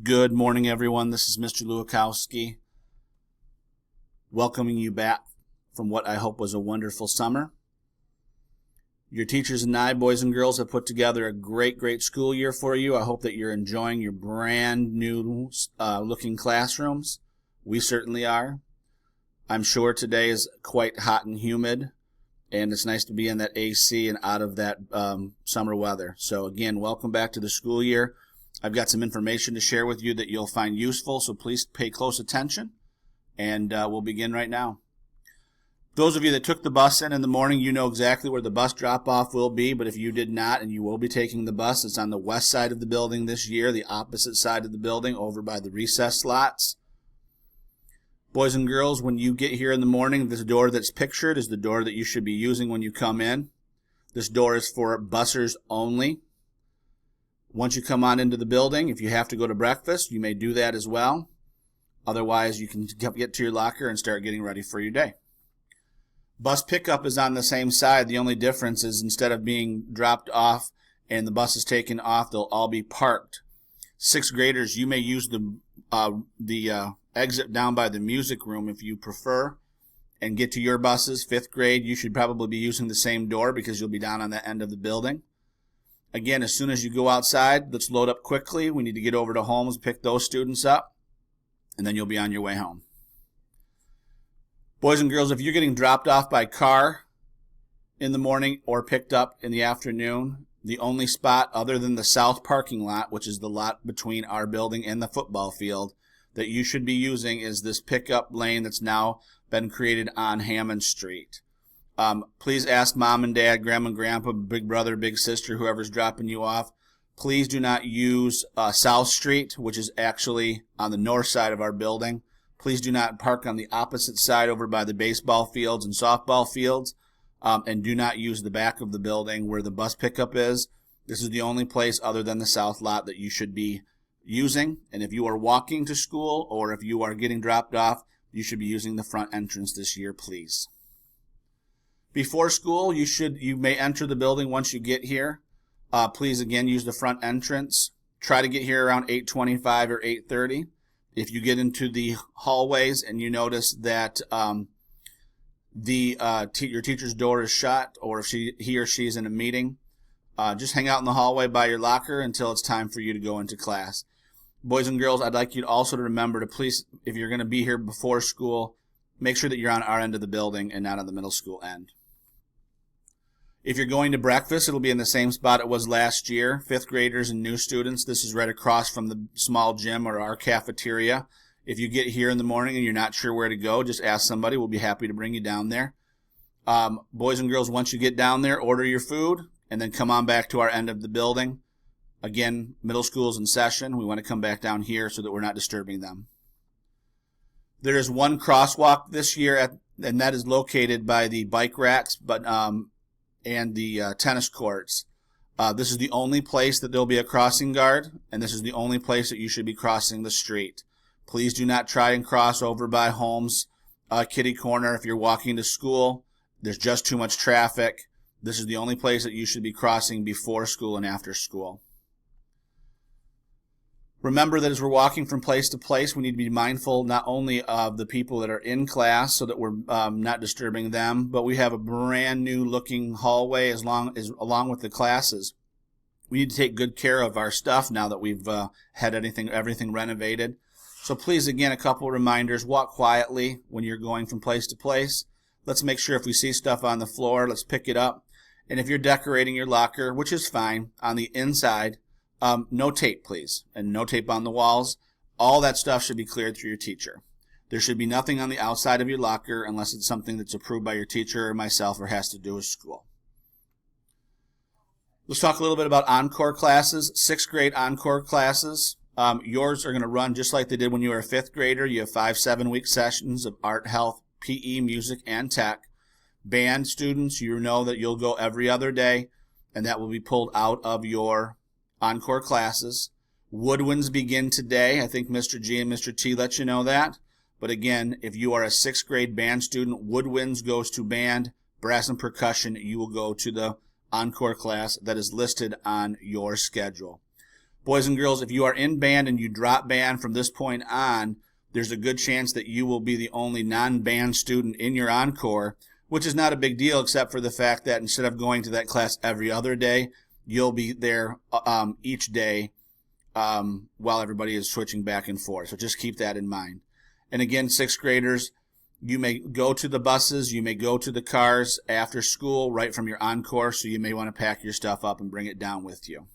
Good morning, everyone. This is Mr. Lewakowski, welcoming you back from what I hope was a wonderful summer. Your teachers and I, boys and girls, have put together a great school year for you. I hope that you're enjoying your brand new looking classrooms. We certainly are. I'm sure today is quite hot and humid, and it's nice to be in that AC and out of that summer weather. So again, welcome back to the school year. I've got some information to share with you that you'll find useful, so please pay close attention, and we'll begin right now. Those of you that took the bus in the morning, you know exactly where the bus drop-off will be, but if you did not and you will be taking the bus, it's on the west side of the building this year, the opposite side of the building, over by the recess slots. Boys and girls, when you get here in the morning, this door that's pictured is the door that you should be using when you come in. This door is for busers only. Once you come on into the building, if you have to go to breakfast, you may do that as well. Otherwise, you can get to your locker and start getting ready for your day. Bus pickup is on the same side. The only difference is instead of being dropped off and the bus is taken off, they'll all be parked. Sixth graders, you may use the exit down by the music room if you prefer and get to your buses. Fifth grade, you should probably be using the same door because you'll be down on the end of the building. Again, as soon as you go outside, let's load up quickly. We need to get over to Holmes, pick those students up, and then you'll be on your way home. Boys and girls, if you're getting dropped off by car in the morning or picked up in the afternoon, the only spot other than the south parking lot, which is the lot between our building and the football field, that you should be using is this pickup lane that's now been created on Hammond Street. Please ask mom and dad, grandma and grandpa, big brother, big sister, whoever's dropping you off. Please do not use South Street, which is actually on the north side of our building. Please do not park on the opposite side over by the baseball fields and softball fields. And do not use the back of the building where the bus pickup is. This is the only place other than the south lot that you should be using. And if you are walking to school or if you are getting dropped off, you should be using the front entrance this year, please. Before school, you may enter the building once you get here. Please, again, use the front entrance. Try to get here around 8:25 or 8:30. If you get into the hallways and you notice that your teacher's door is shut or if he or she is in a meeting, just hang out in the hallway by your locker until it's time for you to go into class. Boys and girls, I'd like you also to remember to please, if you're going to be here before school, make sure that you're on our end of the building and not on the middle school end. If you're going to breakfast, it'll be in the same spot it was last year. Fifth graders and new students, this is right across from the small gym or our cafeteria. If you get here in the morning and you're not sure where to go, just ask somebody. We'll be happy to bring you down there. Boys and girls, once you get down there, order your food and then come on back to our end of the building. Again, middle school's in session. We want to come back down here so that we're not disturbing them. There is one crosswalk this year, and that is located by the bike racks and the tennis courts. This is the only place that there'll be a crossing guard, and this is the only place that you should be crossing the street. Please do not try and cross over by Holmes Kitty Corner if you're walking to school. There's just too much traffic. This is the only place that you should be crossing before school and after school. Remember that as we're walking from place to place, we need to be mindful not only of the people that are in class so that we're not disturbing them, but we have a brand new looking hallway along with the classes. We need to take good care of our stuff now that we've had everything renovated. So please, again, a couple reminders. Walk quietly when you're going from place to place. Let's make sure if we see stuff on the floor, let's pick it up. And if you're decorating your locker, which is fine, on the inside, no tape, please, and no tape on the walls. All that stuff should be cleared through your teacher. There should be nothing on the outside of your locker unless it's something that's approved by your teacher or myself or has to do with school. Let's talk a little bit about encore classes. Sixth grade encore classes. Yours are going to run just like they did when you were a fifth grader. You have 5 7-week sessions of art, health, PE, music, and tech. Band students, you know that you'll go every other day, and that will be pulled out of your encore classes. Woodwinds begin today. I think Mr. G and Mr. T let you know that. But again, if you are a 6th grade band student, Woodwinds goes to band, brass and percussion, you will go to the encore class that is listed on your schedule. Boys and girls, if you are in band and you drop band from this point on, there's a good chance that you will be the only non-band student in your encore, which is not a big deal except for the fact that instead of going to that class every other day, you'll be there each day while everybody is switching back and forth. So just keep that in mind. And again, sixth graders, you may go to the buses, you may go to the cars after school right from your encore, so you may want to pack your stuff up and bring it down with you.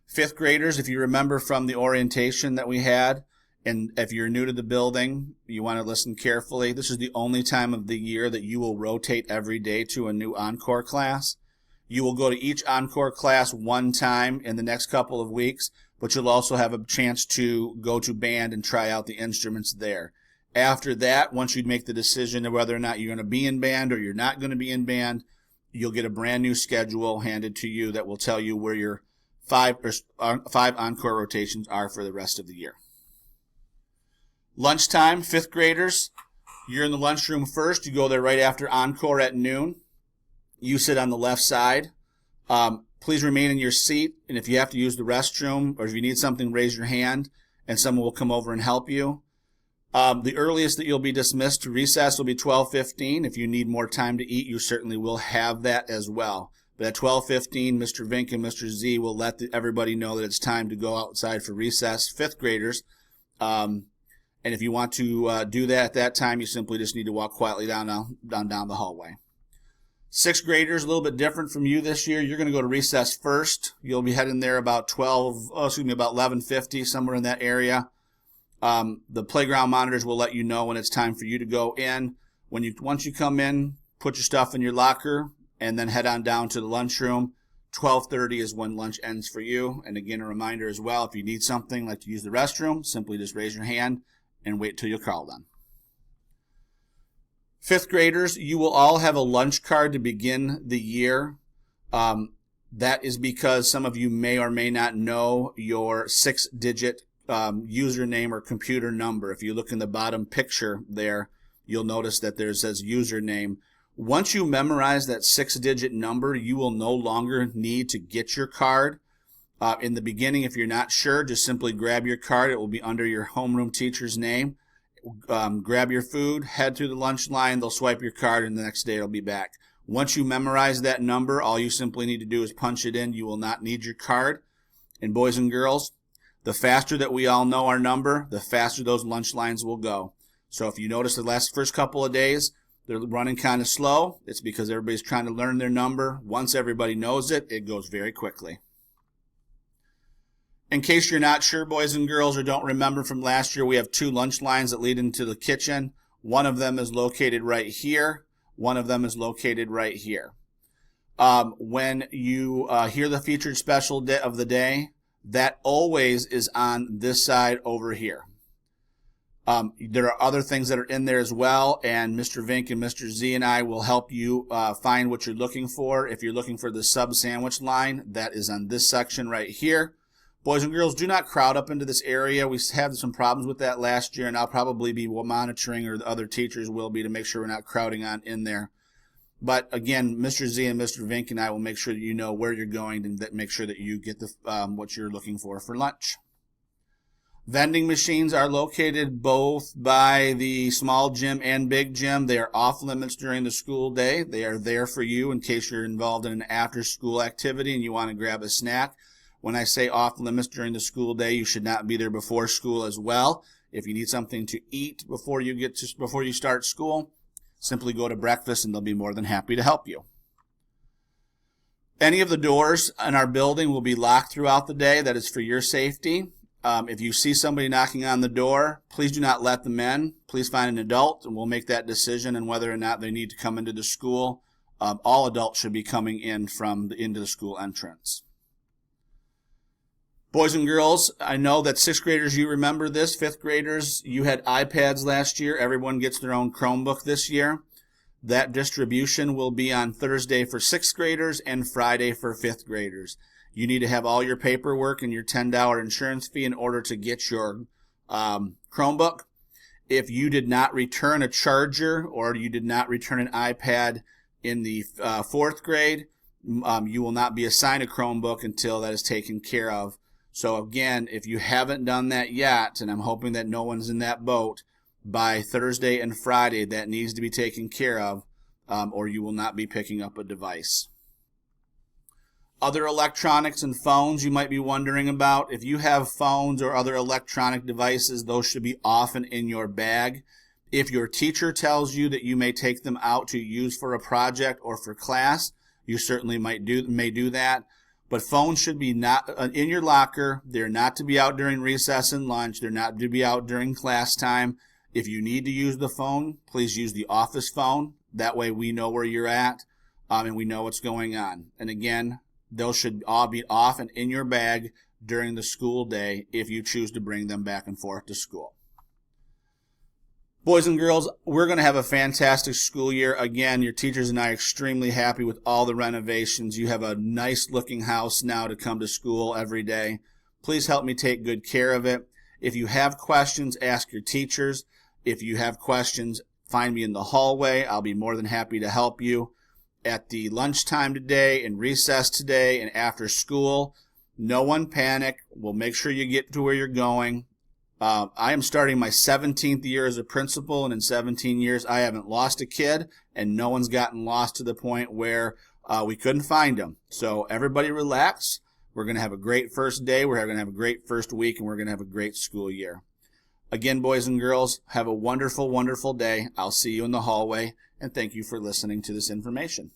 Fifth graders, if you remember from the orientation that we had, and if you're new to the building, you want to listen carefully. This is the only time of the year that you will rotate every day to a new encore class. You will go to each encore class one time in the next couple of weeks, but you'll also have a chance to go to band and try out the instruments there. After that, once you make the decision of whether or not you're going to be in band or you're not going to be in band, you'll get a brand new schedule handed to you that will tell you where your five encore rotations are for the rest of the year. Lunchtime, fifth graders, you're in the lunchroom first. You go there right after encore at noon. You sit on the left side. Please remain in your seat, and if you have to use the restroom or if you need something, raise your hand, and someone will come over and help you. The earliest that you'll be dismissed to recess will be 12:15. If you need more time to eat, you certainly will have that as well. But at 12:15, Mr. Vink and Mr. Z will let everybody know that it's time to go outside for recess, fifth graders. And if you want to do that at that time, you simply just need to walk quietly down the hallway. Sixth graders, a little bit different from you this year. You're going to go to recess first. You'll be heading there about 11:50, somewhere in that area. The playground monitors will let you know when it's time for you to go in. Once you come in, put your stuff in your locker, and then head on down to the lunchroom. 12:30 is when lunch ends for you. And again, a reminder as well, if you need something like to use the restroom, simply just raise your hand and wait till you're called on. Fifth graders, you will all have a lunch card to begin the year. That is because some of you may or may not know your 6-digit username or computer number. If you look in the bottom picture there, you'll notice that there says username. Once you memorize that 6-digit number, you will no longer need to get your card. In the beginning, if you're not sure, just simply grab your card. It will be under your homeroom teacher's name. Grab your food, head to the lunch line, they'll swipe your card, and the next day it'll be back. Once you memorize that number, all you simply need to do is punch it in. You will not need your card. And boys and girls, the faster that we all know our number, the faster those lunch lines will go. So if you notice the first couple of days, they're running kind of slow, it's because everybody's trying to learn their number. Once everybody knows it, it goes very quickly. In case you're not sure, boys and girls, or don't remember from last year, we have 2 lunch lines that lead into the kitchen. One of them is located right here. One of them is located right here. When you hear the featured special of the day, that always is on this side over here. There are other things that are in there as well, and Mr. Vink and Mr. Z and I will help you find what you're looking for. If you're looking for the sub sandwich line, that is on this section right here. Boys and girls, do not crowd up into this area. We had some problems with that last year, and I'll probably be monitoring, or the other teachers will be, to make sure we're not crowding on in there. But again, Mr. Z and Mr. Vink and I will make sure that you know where you're going and make sure that you get the what you're looking for lunch. Vending machines are located both by the small gym and big gym. They are off limits during the school day. They are there for you in case you're involved in an after-school activity and you want to grab a snack. When I say off limits during the school day, you should not be there before school as well. If you need something to eat before you start school, simply go to breakfast and they'll be more than happy to help you. Any of the doors in our building will be locked throughout the day. That is for your safety. If you see somebody knocking on the door, please do not let them in. Please find an adult, and we'll make that decision on whether or not they need to come into the school. All adults should be coming in into the school entrance. Boys and girls, I know that 6th graders, you remember this. 5th graders, you had iPads last year. Everyone gets their own Chromebook this year. That distribution will be on Thursday for 6th graders and Friday for 5th graders. You need to have all your paperwork and your $10 insurance fee in order to get your Chromebook. If you did not return a charger or you did not return an iPad in the 4th grade, You will not be assigned a Chromebook until that is taken care of. So again, if you haven't done that yet, and I'm hoping that no one's in that boat, by Thursday and Friday that needs to be taken care of, or you will not be picking up a device. Other electronics and phones you might be wondering about. If you have phones or other electronic devices, those should be often in your bag. If your teacher tells you that you may take them out to use for a project or for class, you certainly may do that. But phones should be not in your locker. They're not to be out during recess and lunch. They're not to be out during class time. If you need to use the phone, please use the office phone. That way we know where you're at, and we know what's going on. And again, those should all be off and in your bag during the school day if you choose to bring them back and forth to school. Boys and girls, we're going to have a fantastic school year. Again, your teachers and I are extremely happy with all the renovations. You have a nice looking house now to come to school every day. Please help me take good care of it. If you have questions, ask your teachers. If you have questions, find me in the hallway. I'll be more than happy to help you. At the lunchtime today, in recess today, and after school, no one panic. We'll make sure you get to where you're going. I am starting my 17th year as a principal, and in 17 years, I haven't lost a kid, and no one's gotten lost to the point where we couldn't find them. So everybody relax. We're going to have a great first day. We're going to have a great first week, and we're going to have a great school year. Again, boys and girls, have a wonderful, wonderful day. I'll see you in the hallway, and thank you for listening to this information.